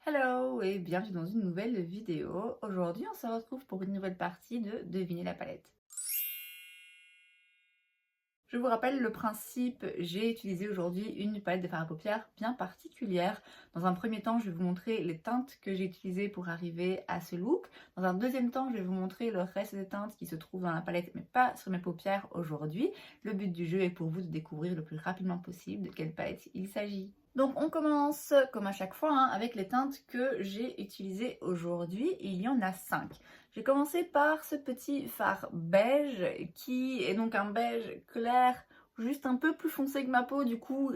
Hello et bienvenue dans une nouvelle vidéo. Aujourd'hui, on se retrouve pour une nouvelle partie de Deviner la palette. Je vous rappelle le principe, j'ai utilisé aujourd'hui une palette de fard à paupières bien particulière. Dans un premier temps, je vais vous montrer les teintes que j'ai utilisées pour arriver à ce look. Dans un deuxième temps, je vais vous montrer le reste des teintes qui se trouvent dans la palette, mais pas sur mes paupières aujourd'hui. Le but du jeu est pour vous de découvrir le plus rapidement possible de quelle palette il s'agit. Donc on commence comme à chaque fois avec les teintes que j'ai utilisées aujourd'hui. Il y en a 5. J'ai commencé par ce petit fard beige qui est donc un beige clair, juste un peu plus foncé que ma peau, du coup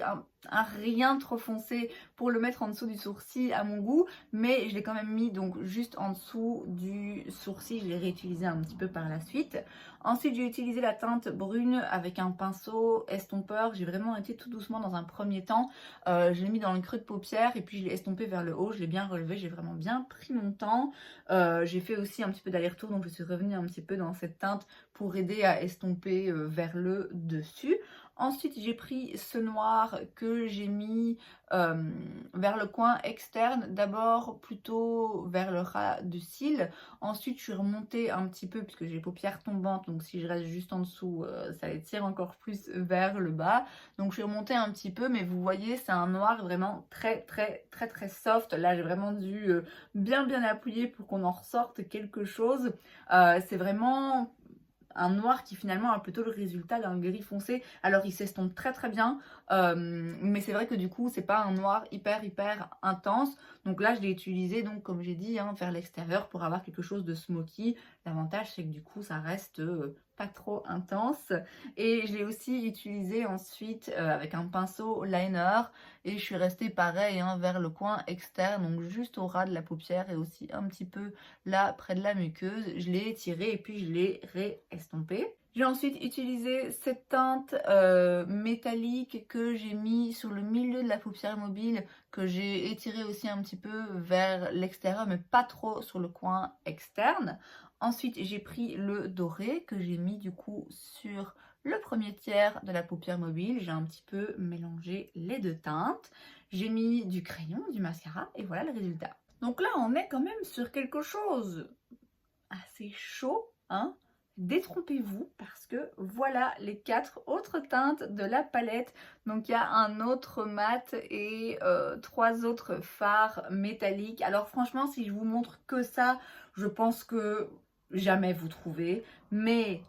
un rien trop foncé pour le mettre en dessous du sourcil à mon goût, mais je l'ai quand même mis donc juste en dessous du sourcil, je l'ai réutilisé un petit peu par la suite. Ensuite j'ai utilisé la teinte brune avec un pinceau estompeur, j'ai vraiment été tout doucement dans un premier temps, je l'ai mis dans le creux de paupière et puis je l'ai estompé vers le haut, je l'ai bien relevé, j'ai vraiment bien pris mon temps. J'ai fait aussi un petit peu d'aller-retour, donc je suis revenue un petit peu dans cette teinte pour aider à estomper vers le dessus. Ensuite, j'ai pris ce noir que j'ai mis vers le coin externe, d'abord plutôt vers le ras du cil. Ensuite, je suis remontée un petit peu puisque j'ai les paupières tombantes, donc si je reste juste en dessous, ça les tire encore plus vers le bas. Donc je suis remontée un petit peu, mais vous voyez, c'est un noir vraiment très soft. Là, j'ai vraiment dû bien appuyer pour qu'on en ressorte quelque chose. C'est vraiment un noir qui finalement a plutôt le résultat d'un gris foncé. Alors il s'estompe très bien, mais c'est vrai que du coup c'est pas un noir hyper intense. Donc là je l'ai utilisé, donc comme j'ai dit, vers l'extérieur pour avoir quelque chose de smoky. L'avantage c'est que du coup ça reste pas trop intense. Et je l'ai aussi utilisé ensuite avec un pinceau liner, et je suis restée pareil vers le coin externe, donc juste au ras de la paupière et aussi un petit peu là près de la muqueuse. Je l'ai étiré et puis je l'ai réestompé. J'ai ensuite utilisé cette teinte métallique que j'ai mis sur le milieu de la paupière mobile, que j'ai étiré aussi un petit peu vers l'extérieur, mais pas trop sur le coin externe. Ensuite, j'ai pris le doré que j'ai mis du coup sur le premier tiers de la paupière mobile. J'ai un petit peu mélangé les deux teintes. J'ai mis du crayon, du mascara et voilà le résultat. Donc là, on est quand même sur quelque chose assez chaud, hein. Détrompez-vous parce que voilà les 4 autres teintes de la palette. Donc il y a un autre mat et 3 autres fards métalliques. Alors franchement, si je vous montre que ça, je pense que jamais vous trouvez. Mais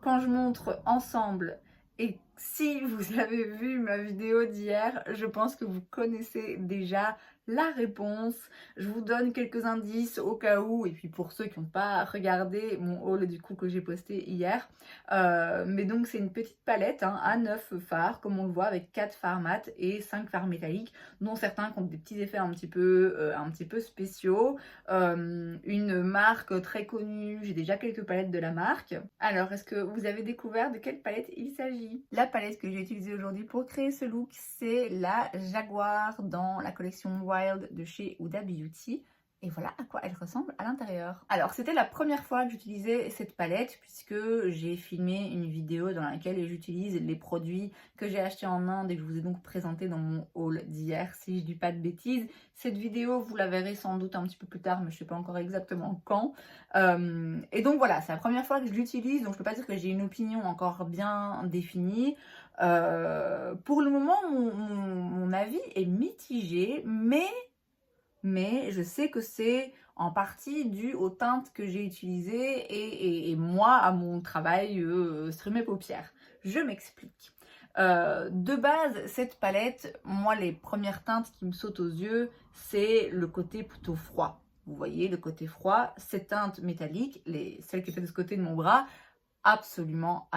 quand je montre ensemble, et si vous avez vu ma vidéo d'hier, je pense que vous connaissez déjà la réponse. Je vous donne quelques indices au cas où, et puis pour ceux qui n'ont pas regardé mon haul du coup que j'ai posté hier. Mais donc c'est une petite palette à 9 fards, comme on le voit, avec 4 fards mat et 5 fards métalliques, dont certains qui ont des petits effets un petit peu spéciaux. Une marque très connue, j'ai déjà quelques palettes de la marque. Alors, est-ce que vous avez découvert de quelle palette il s'agit? La palette que j'ai utilisée aujourd'hui pour créer ce look, c'est la Jaguar dans la collection Wild de chez Huda Beauty. Et voilà à quoi elle ressemble à l'intérieur. Alors, c'était la première fois que j'utilisais cette palette puisque j'ai filmé une vidéo dans laquelle j'utilise les produits que j'ai achetés en Inde et que je vous ai donc présenté dans mon haul d'hier, si je dis pas de bêtises. Cette vidéo, vous la verrez sans doute un petit peu plus tard, mais je sais pas encore exactement quand. Et donc voilà, c'est la première fois que je l'utilise, donc je peux pas dire que j'ai une opinion encore bien définie. Pour le moment, mon avis est mitigé, mais je sais que c'est en partie dû aux teintes que j'ai utilisées et moi à mon travail sur mes paupières. Je m'explique. De base, cette palette, moi les premières teintes qui me sautent aux yeux, c'est le côté plutôt froid. Vous voyez le côté froid, ces teintes métalliques, celles qui étaient de ce côté de mon bras, absolument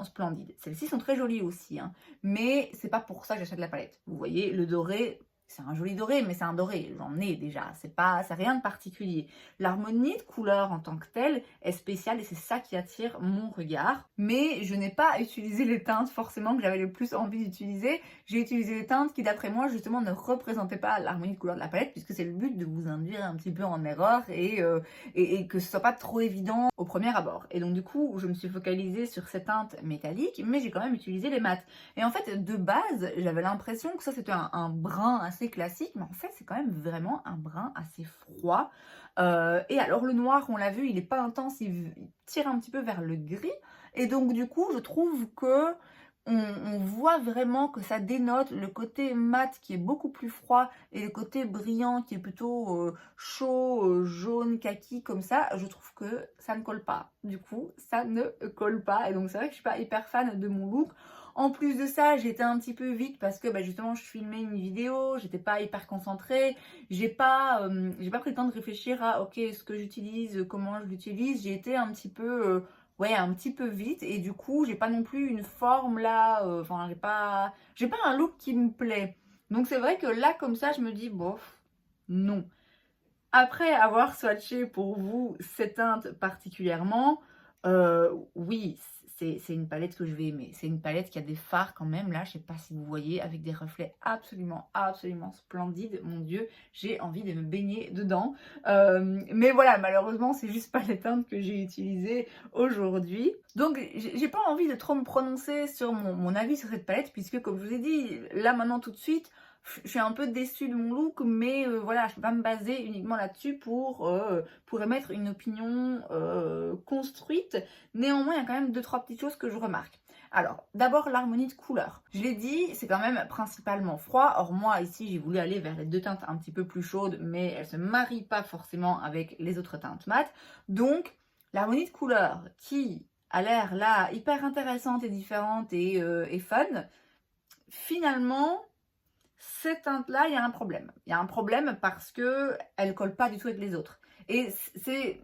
splendides. Celles-ci sont très jolies aussi, mais c'est pas pour ça que j'achète la palette. Vous voyez, le doré, c'est un joli doré, mais c'est un doré, j'en ai déjà, c'est rien de particulier. L'harmonie de couleurs en tant que telle est spéciale et c'est ça qui attire mon regard. Mais je n'ai pas utilisé les teintes forcément que j'avais le plus envie d'utiliser. J'ai utilisé les teintes qui d'après moi justement ne représentaient pas l'harmonie de couleurs de la palette, puisque c'est le but de vous induire un petit peu en erreur et que ce soit pas trop évident au premier abord. Et donc du coup, je me suis focalisée sur ces teintes métalliques, mais j'ai quand même utilisé les mats. Et en fait, de base, j'avais l'impression que ça c'était un brun assez classique, mais en fait, c'est quand même vraiment un brun assez froid. Et alors, le noir, on l'a vu, il n'est pas intense, il tire un petit peu vers le gris. Et donc, du coup, je trouve que on voit vraiment que ça dénote le côté mat qui est beaucoup plus froid et le côté brillant qui est plutôt chaud, jaune, kaki, comme ça. Je trouve que ça ne colle pas. Du coup, ça ne colle pas. Et donc, c'est vrai que je suis pas hyper fan de mon look. En plus de ça, j'étais un petit peu vite parce que justement, je filmais une vidéo, j'étais pas hyper concentrée, j'ai pas pris le temps de réfléchir à ok, ce que j'utilise, comment je l'utilise. J'ai été un petit peu, ouais, un petit peu vite et du coup, j'ai pas non plus une forme là, enfin, j'ai pas un look qui me plaît. Donc c'est vrai que là, comme ça, je me dis bof, non. Après avoir swatché pour vous cette teinte particulièrement, oui, c'est une palette que je vais aimer. C'est une palette qui a des fards quand même, là, je sais pas si vous voyez, avec des reflets absolument, absolument splendides. Mon Dieu, j'ai envie de me baigner dedans. Mais voilà, malheureusement, c'est juste pas les teintes que j'ai utilisées aujourd'hui. Donc, j'ai pas envie de trop me prononcer sur mon avis sur cette palette, puisque comme je vous ai dit, là maintenant tout de suite, je suis un peu déçue de mon look, mais voilà, je ne peux pas me baser uniquement là-dessus pour émettre une opinion construite. Néanmoins, il y a quand même 2-3 petites choses que je remarque. Alors, d'abord, l'harmonie de couleurs. Je l'ai dit, c'est quand même principalement froid. Or, moi, ici, j'ai voulu aller vers les deux teintes un petit peu plus chaudes, mais elles ne se marient pas forcément avec les autres teintes mates. Donc, l'harmonie de couleurs qui a l'air là hyper intéressante et différente et fun, finalement, cette teinte-là, il y a un problème. Il y a un problème parce qu'elle ne colle pas du tout avec les autres. Et c'est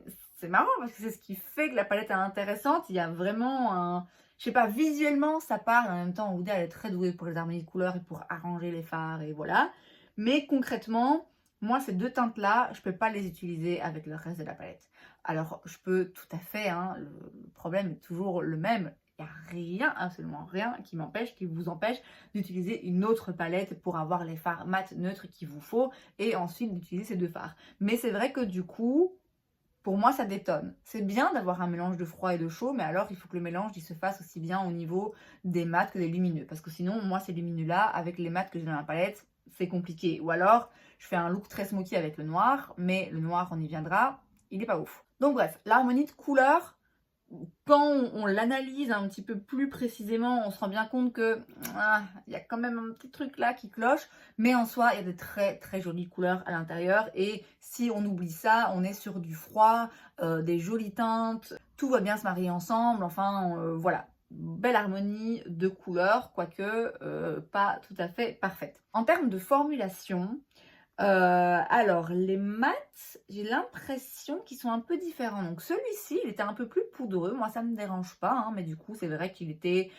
marrant parce que c'est ce qui fait que la palette est intéressante. Il y a vraiment un... Je sais pas, visuellement, ça parle. En même temps, Huda, elle est très douée pour les harmonies de couleurs et pour arranger les fards et voilà. Mais concrètement, moi, ces deux teintes-là, je ne peux pas les utiliser avec le reste de la palette. Alors, je peux tout à fait, hein, le problème est toujours le même. Il n'y a rien, absolument rien qui vous empêche d'utiliser une autre palette pour avoir les fards mat neutres qu'il vous faut et ensuite d'utiliser ces deux fards. Mais c'est vrai que du coup, pour moi, ça détonne. C'est bien d'avoir un mélange de froid et de chaud, mais alors il faut que le mélange il se fasse aussi bien au niveau des mats que des lumineux. Parce que sinon, moi, ces lumineux-là, avec les mats que j'ai dans la palette, c'est compliqué. Ou alors, je fais un look très smoky avec le noir, mais le noir, on y viendra, il n'est pas ouf. Donc bref, l'harmonie de couleurs, quand on l'analyse un petit peu plus précisément, on se rend bien compte que y a quand même un petit truc là qui cloche, mais en soi, il y a de très très jolies couleurs à l'intérieur et si on oublie ça, on est sur du froid, des jolies teintes, tout va bien se marier ensemble, enfin voilà. Belle harmonie de couleurs, quoique pas tout à fait parfaite. En termes de formulation, alors, les mats, j'ai l'impression qu'ils sont un peu différents. Donc, celui-ci, il était un peu plus poudreux. Moi, ça ne me dérange pas, hein, mais du coup, c'est vrai qu'il était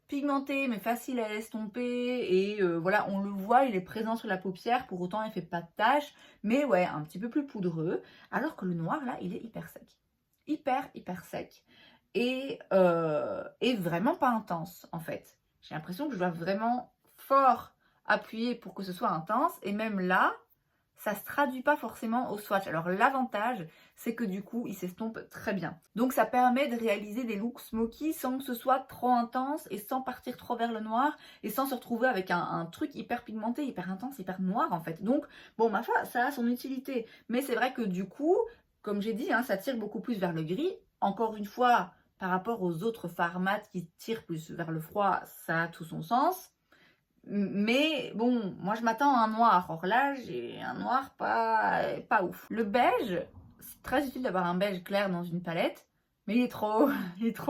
pigmenté, mais facile à estomper. Et voilà, on le voit, il est présent sur la paupière. Pour autant, il ne fait pas de taches. Mais ouais, un petit peu plus poudreux. Alors que le noir, là, il est hyper sec. Hyper, hyper sec. Et vraiment pas intense, en fait. J'ai l'impression que je dois vraiment fort appuyer pour que ce soit intense et même là ça se traduit pas forcément au swatch. Alors l'avantage c'est que du coup il s'estompe très bien, donc ça permet de réaliser des looks smoky sans que ce soit trop intense et sans partir trop vers le noir et sans se retrouver avec un truc hyper pigmenté, hyper intense, hyper noir en fait. Donc bon, ma foi, ça a son utilité, mais c'est vrai que du coup, comme j'ai dit, hein, ça tire beaucoup plus vers le gris. Encore une fois, par rapport aux autres fards mat qui tirent plus vers le froid, ça a tout son sens. Mais bon, moi je m'attends à un noir. Or là, j'ai un noir pas ouf. Le beige, c'est très utile d'avoir un beige clair dans une palette. Mais il est trop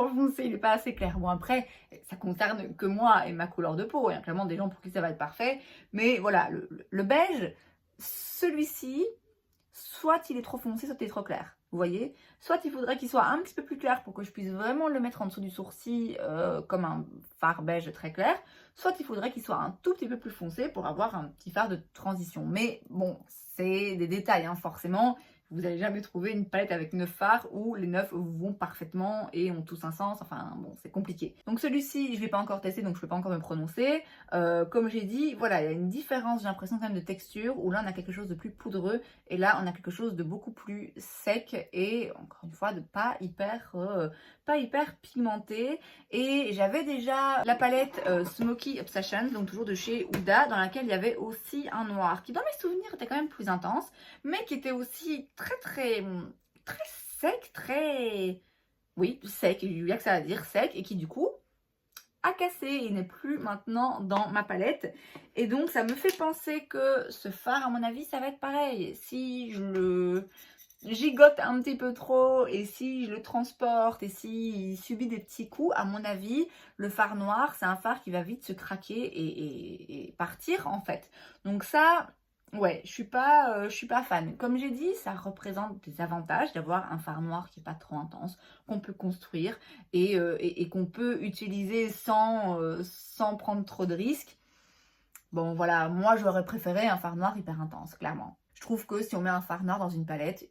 foncé, il n'est pas assez clair. Bon après, ça concerne que moi et ma couleur de peau. Il y a clairement des gens pour qui ça va être parfait. Mais voilà, le beige, celui-ci, soit il est trop foncé, soit il est trop clair. Vous voyez? Soit il faudrait qu'il soit un petit peu plus clair pour que je puisse vraiment le mettre en dessous du sourcil comme un fard beige très clair. Soit il faudrait qu'il soit un tout petit peu plus foncé pour avoir un petit fard de transition. Mais bon, c'est des détails, hein, forcément. vous n'allez jamais trouver une palette avec 9 fards où les 9 vont parfaitement et ont tous un sens. Enfin bon, c'est compliqué. Donc celui-ci, je ne l'ai pas encore testé, donc je ne peux pas encore me prononcer. Comme j'ai dit, voilà, il y a une différence, j'ai l'impression quand même de texture, où là on a quelque chose de plus poudreux et là on a quelque chose de beaucoup plus sec et encore une fois de pas hyper pigmenté. Et j'avais déjà la palette Smoky Obsession, donc toujours de chez Huda, dans laquelle il y avait aussi un noir qui dans mes souvenirs était quand même plus intense, mais qui était aussi très sec, oui, sec, il y a que ça à dire, sec, et qui du coup a cassé et n'est plus maintenant dans ma palette. Et donc ça me fait penser que ce fard, à mon avis, ça va être pareil. Si je le gigote un petit peu trop et si je le transporte et s'il subit des petits coups, à mon avis, le fard noir, c'est un fard qui va vite se craquer et partir en fait. Donc ça, ouais, je suis pas fan. Comme j'ai dit, ça représente des avantages d'avoir un fard noir qui n'est pas trop intense, qu'on peut construire et qu'on peut utiliser sans prendre trop de risques. Bon voilà, moi j'aurais préféré un fard noir hyper intense, clairement. Je trouve que si on met un fard noir dans une palette,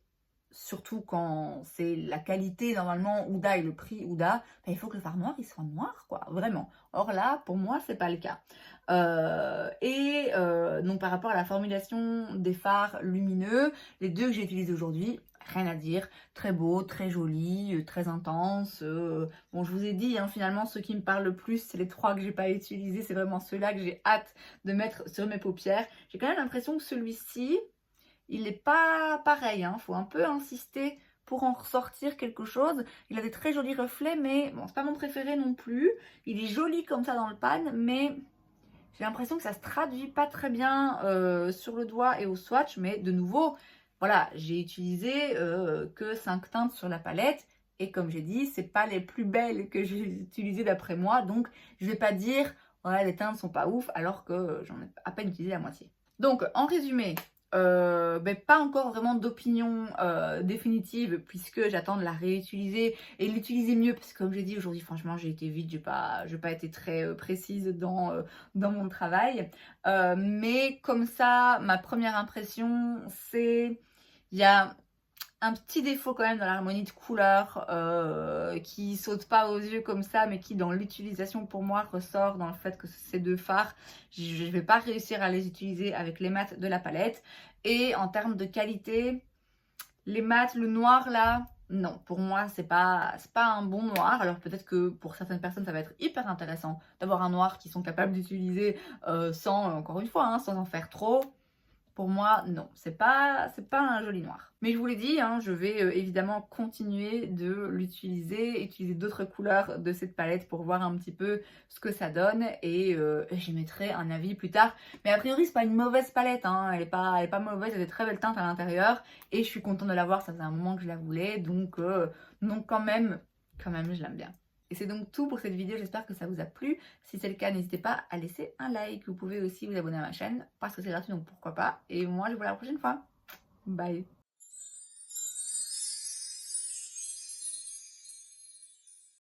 surtout quand c'est la qualité normalement Huda et le prix Huda, ben, il faut que le fard noir il soit noir quoi, vraiment. Or là, pour moi, c'est pas le cas. Donc par rapport à la formulation des fards lumineux, les deux que j'ai utilisés aujourd'hui, rien à dire, très beau, très joli, très intense. Bon, je vous ai dit, hein, finalement, ceux qui me parlent le plus, c'est les 3 que j'ai pas utilisés, c'est vraiment ceux-là que j'ai hâte de mettre sur mes paupières. J'ai quand même l'impression que celui-ci, il n'est pas pareil, hein. Faut un peu insister pour en ressortir quelque chose. Il a des très jolis reflets, mais bon, c'est pas mon préféré non plus. Il est joli comme ça dans le pan, mais j'ai l'impression que ça se traduit pas très bien sur le doigt et au swatch. Mais de nouveau, voilà, j'ai utilisé que 5 teintes sur la palette. Et comme j'ai dit, c'est pas les plus belles que j'ai utilisées d'après moi. Donc, je vais pas dire, ouais, les teintes sont pas ouf, alors que j'en ai à peine utilisé la moitié. Donc, en résumé, pas encore vraiment d'opinion définitive puisque j'attends de la réutiliser et l'utiliser mieux parce que comme j'ai dit aujourd'hui franchement j'ai été vite, j'ai pas été très précise dans mon travail, mais comme ça ma première impression c'est il y a un petit défaut quand même dans l'harmonie de couleurs qui saute pas aux yeux comme ça mais qui dans l'utilisation pour moi ressort dans le fait que ces 2 fards je vais pas réussir à les utiliser avec les mats de la palette. Et en termes de qualité, les mats, le noir là, non, pour moi c'est pas un bon noir. Alors peut-être que pour certaines personnes ça va être hyper intéressant d'avoir un noir qu'ils sont capables d'utiliser sans, encore une fois, hein, sans en faire trop. Pour moi, non, c'est pas un joli noir. Mais je vous l'ai dit, hein, je vais évidemment continuer de l'utiliser, utiliser d'autres couleurs de cette palette pour voir un petit peu ce que ça donne et j'y mettrai un avis plus tard. Mais a priori, c'est pas une mauvaise palette, hein, elle est pas mauvaise, elle a des très belles teintes à l'intérieur et je suis contente de l'avoir, ça faisait un moment que je la voulais, donc quand même, je l'aime bien. Et c'est donc tout pour cette vidéo, j'espère que ça vous a plu. Si c'est le cas, n'hésitez pas à laisser un like. Vous pouvez aussi vous abonner à ma chaîne parce que c'est gratuit, donc pourquoi pas. Et moi, je vous vois la prochaine fois. Bye.